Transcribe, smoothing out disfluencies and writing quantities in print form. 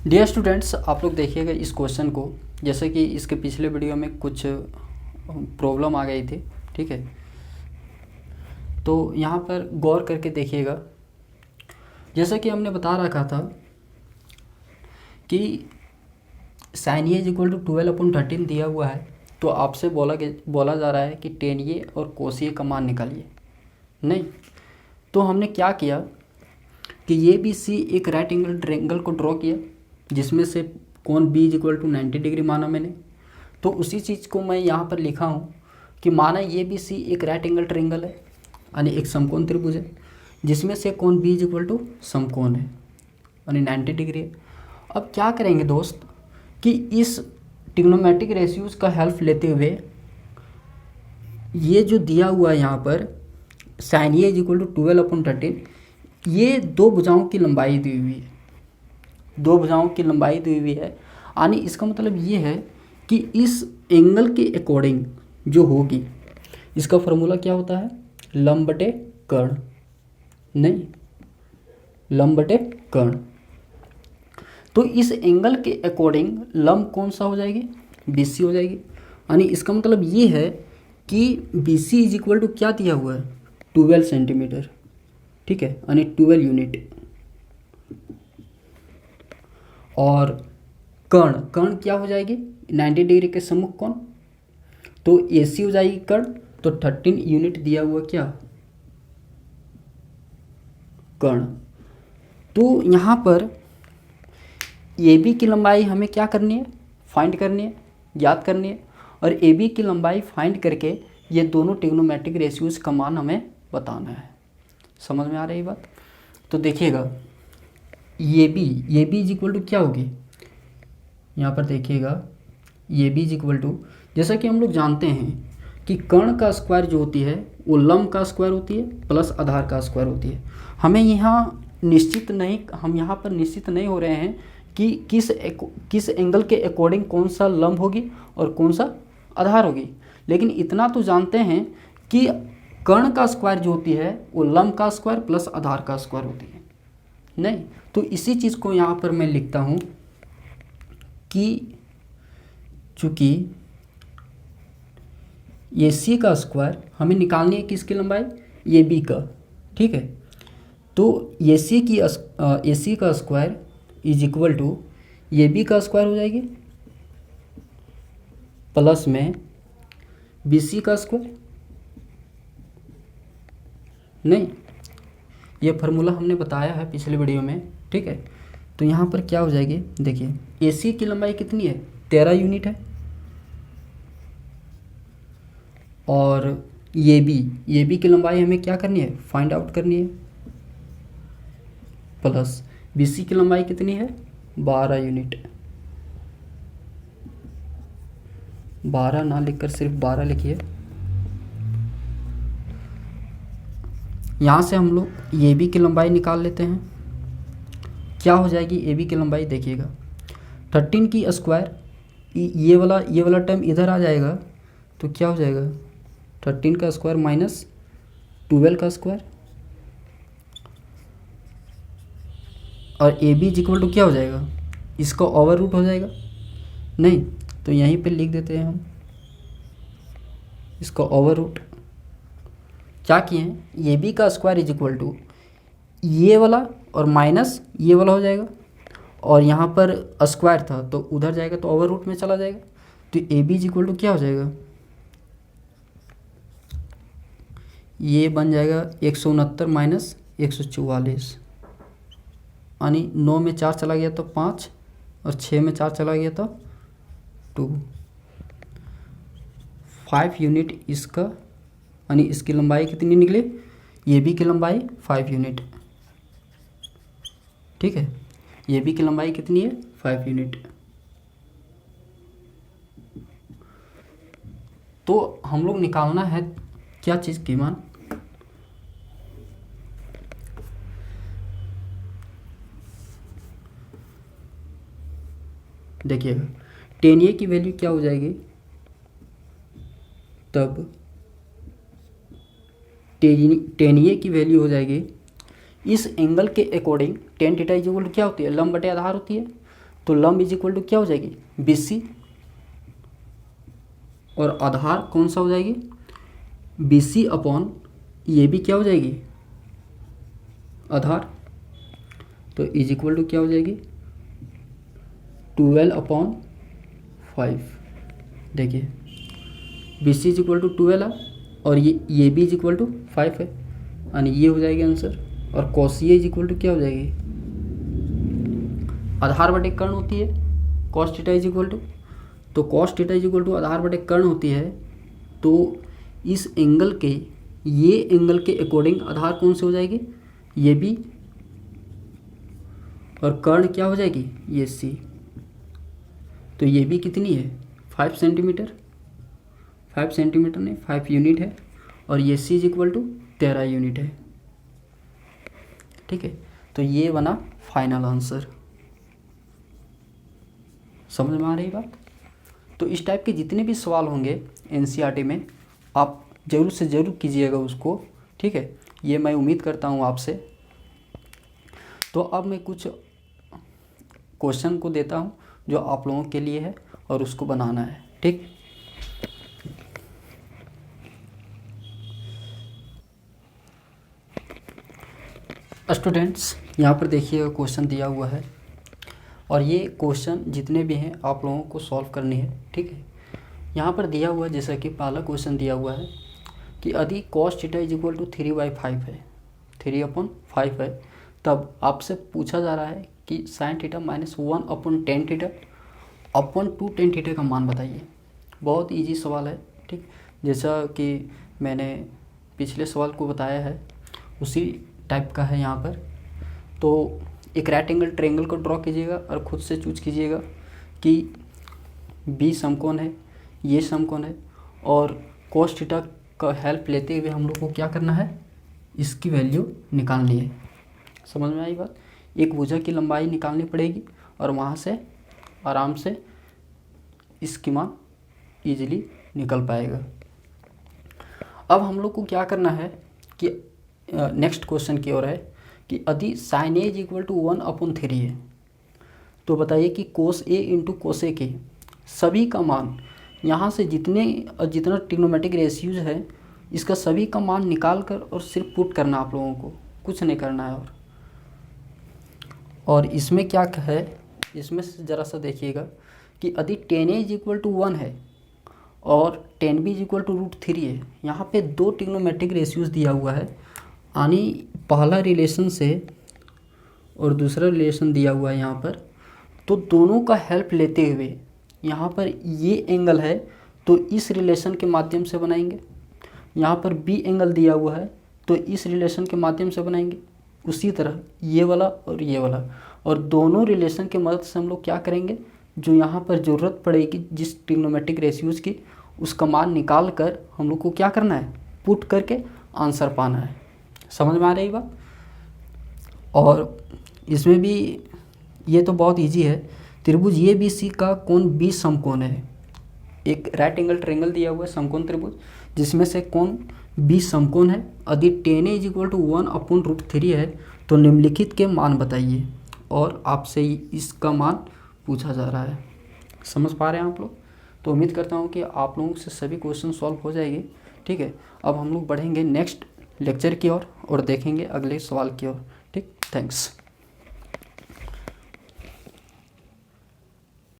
Dear students, आप लोग देखिएगा इस क्वेश्चन को। जैसे कि इसके पिछले वीडियो में कुछ प्रॉब्लम आ गई थी, ठीक है। तो यहाँ पर गौर करके देखिएगा। जैसा कि हमने बता रखा था कि sine A is equal to 12/13 दिया हुआ है, तो आपसे बोला जा रहा है कि टेन ए और कोस ए का मान निकालिए। नहीं, तो हमने क्या किया कि ये बी सी एक राइट एंगल ट्रायंगल को ड्रॉ किया, जिसमें से कोण B is equal to 90 degree माना मैंने। तो उसी चीज़ को मैं यहाँ पर लिखा हूँ कि माना ये बी सी एक राइट एंगल ट्रायंगल है, यानी एक समकोण त्रिभुज है, जिसमें से कोण बी इज इक्वल टू समकोण है, यानी 90 डिग्री है। अब क्या करेंगे दोस्त कि इस ट्रिग्नोमेट्रिक रेशियोज का हेल्प लेते हुए ये जो दिया हुआ है यहाँ पर sine A is equal to 12/13, ये दो भुजाओं की लंबाई दी हुई है, दो भुजाओं की लंबाई दी हुई है। यानी इसका मतलब ये है कि इस एंगल के अकॉर्डिंग जो होगी, इसका फॉर्मूला क्या होता है, लंब बटे कर्ण, नहीं लंब बटे कर्ण। तो इस एंगल के अकॉर्डिंग लंब कौन सा हो जाएगी, BC हो जाएगी। यानी इसका मतलब ये है कि BC इज इक्वल टू क्या दिया हुआ है, 12 सेंटीमीटर, ठीक है, यानी 12 यूनिट। और कर्ण कर्ण क्या हो जाएगी, 90 डिग्री के सम्मुख कोण, तो AC हो जाएगी कर्ण। तो 13 यूनिट दिया हुआ क्या, कर्ण। तो यहाँ पर AB की लंबाई हमें क्या करनी है, फाइंड करनी है, ज्ञात करनी है। और AB की लंबाई फाइंड करके ये दोनों ट्रिग्नोमेट्रिक रेशियोज का मान हमें बताना है। समझ में आ रही बात। तो देखिएगा AB इज इक्वल टू क्या होगी, यहाँ पर देखिएगा AB इज इक्वल टू, जैसा कि हम लोग जानते हैं कि कर्ण का स्क्वायर जो होती है वो लंब का स्क्वायर होती है प्लस आधार का स्क्वायर होती है। हम यहाँ पर निश्चित नहीं हो रहे हैं कि किस एंगल के अकॉर्डिंग कौन सा लंब होगी और कौन सा आधार होगी, लेकिन इतना तो जानते हैं कि कर्ण का स्क्वायर जो होती है वो लंब का स्क्वायर प्लस आधार का स्क्वायर होती है। नहीं, तो इसी चीज़ को यहाँ पर मैं लिखता हूँ कि चूँकि ये AC का स्क्वायर हमें निकालनी है, किसकी लंबाई, ये B का, ठीक है। तो AC का स्क्वायर इज इक्वल टू ये B का स्क्वायर हो जाएगी प्लस में BC का स्क्वायर। नहीं, ये फार्मूला हमने बताया है पिछले वीडियो में, ठीक है। तो यहाँ पर क्या हो जाएगी, देखिए AC की लंबाई कितनी है, 13 यूनिट है। और ये B की लंबाई हमें क्या करनी है, फाइंड आउट करनी है, प्लस BC की लंबाई कितनी है, 12 यूनिट। 12 ना लिखकर सिर्फ 12 लिखिए। यहाँ से हम लोग ये AB की लंबाई निकाल लेते हैं। क्या हो जाएगी AB की लंबाई, देखिएगा 13 की स्क्वायर, ये वाला टर्म इधर आ जाएगा, तो क्या हो जाएगा 13 का स्क्वायर माइनस 12 का स्क्वायर। और AB इज इक्वल टू क्या हो जाएगा, इसका ओवर रूट हो जाएगा। नहीं, तो यहीं पे लिख देते हैं हम इसका ओवर रूट। क्या किए हैं, ये B का स्क्वायर इज इक्वल टू ये वाला और माइनस ये वाला हो जाएगा, और यहाँ पर स्क्वायर था तो उधर जाएगा तो ओवर रूट में चला जाएगा। तो AB इज इक्वल टू क्या हो जाएगा, ये बन जाएगा 169 माइनस 144, यानी 9 में 4 चला गया तो 5, और 6 में 4 चला गया तो 2, 5 यूनिट इसका, यानी इसकी लंबाई कितनी निकली, ये B की लंबाई 5 यूनिट, ठीक है। ये B की लंबाई कितनी है, 5 यूनिट। तो हम लोग निकालना है क्या चीज़ की मान, देखिएगा 10A की वैल्यू क्या हो जाएगी, तब 10A की वैल्यू हो जाएगी इस एंगल के according tan theta is equal to क्या होती है, लंब बटे आधार होती है। तो लंब इज इक्वल टू क्या हो जाएगी, BC, और आधार कौन सा हो जाएगी, BC अपॉन ये भी क्या हो जाएगी, आधार, तो इज इक्वल टू क्या हो जाएगी, 12/5। देखिए BC इज इक्वल टू 12 है और ये भी इज इक्वल टू 5 है, यानी ये हो जाएगी आंसर। और cos A is equal to क्या हो जाएगी, आधार बटे कर्ण होती है cos theta is equal to, तो cos theta is equal to आधार बटे कर्ण होती है, तो इस एंगल के, ये एंगल के अकॉर्डिंग आधार कौन सी हो जाएगी, ये भी, और कर्ण क्या हो जाएगी, ये C, तो ये भी कितनी है, 5 सेंटीमीटर, 5 सेंटीमीटर नहीं 5 यूनिट है, और ये C is equal to 13 unit है। ठीक है, तो ये बना फाइनल आंसर। समझ में आ रही बात। तो इस टाइप के जितने भी सवाल होंगे NCERT में आप ज़रूर से ज़रूर कीजिएगा उसको। ठीक है, ये मैं उम्मीद करता हूँ आपसे। तो अब मैं कुछ क्वेश्चन को देता हूँ जो आप लोगों के लिए है और उसको बनाना है। ठीक, स्टूडेंट्स यहाँ पर देखिएगा क्वेश्चन दिया हुआ है और ये क्वेश्चन जितने भी हैं आप लोगों को सॉल्व करनी है। ठीक है, यहाँ पर दिया हुआ है जैसा कि पहला क्वेश्चन दिया हुआ है कि यदि cos theta is equal to 3/5 है, 3/5 है, तब आपसे पूछा जा रहा है कि sin theta -1/tan theta upon 2tan theta का मान बताइए। बहुत इजी सवाल है। ठीक, जैसा कि मैंने पिछले सवाल को बताया है उसी टाइप का है यहाँ पर। तो एक राइट एंगल ट्रायंगल को ड्रॉ कीजिएगा और ख़ुद से चूज कीजिएगा कि B समकोण है, ये समकोण है, और cos थीटा का हेल्प लेते हुए हम लोग को क्या करना है, इसकी वैल्यू निकालनी है। समझ में आई बात। एक भुजा की लंबाई निकालनी पड़ेगी और वहाँ से आराम से इसकी मान ईजिली निकल पाएगा। अब हम लोग को क्या करना है कि नेक्स्ट क्वेश्चन की ओर है कि यदि sin A is equal to 1/3 है, तो बताइए कि cos A into cos A के सभी का मान, यहाँ से जितना ट्रिग्नोमेट्रिक रेशियोज है इसका सभी का मान निकाल कर और सिर्फ पुट करना, आप लोगों को कुछ नहीं करना है। और इसमें क्या है, इसमें ज़रा सा देखिएगा कि यदि tan A is equal to 1 है और tan B is equal to √3 है, यहाँ पे दो ट्रिग्नोमेट्रिक रेशियोज दिया हुआ है, यानी पहला रिलेशन से और दूसरा रिलेशन दिया हुआ है यहाँ पर। तो दोनों का हेल्प लेते हुए यहाँ पर ये एंगल है तो इस रिलेशन के माध्यम से बनाएंगे, यहाँ पर B एंगल दिया हुआ है तो इस रिलेशन के माध्यम से बनाएंगे। उसी तरह ये वाला और ये वाला, और दोनों रिलेशन के मदद से हम लोग क्या करेंगे, जो यहाँ पर ज़रूरत पड़ेगी जिस ट्रिग्नोमेट्रिक रेशियोज की, उसका मान निकाल कर हम लोग को क्या करना है, पुट करके आंसर पाना है। समझ में आ रही बात। और इसमें भी ये तो बहुत इजी है। त्रिभुज ये BC का कोण B समकोण है। एक राइट एंगल ट्रायंगल दिया हुआ है समकोण त्रिभुज, जिसमें से कोण B समकोण है। यदि tan A is equal to 1/√3 है तो निम्नलिखित के मान बताइए, और आपसे इसका मान पूछा जा रहा है। समझ पा रहे हैं आप लोग। तो उम्मीद करता हूँ कि आप लोगों से सभी क्वेश्चन सॉल्व हो जाएंगे। ठीक है, अब हम लोग बढ़ेंगे नेक्स्ट लेक्चर की ओर और देखेंगे अगले सवाल की ओर। ठीक, थैंक्स।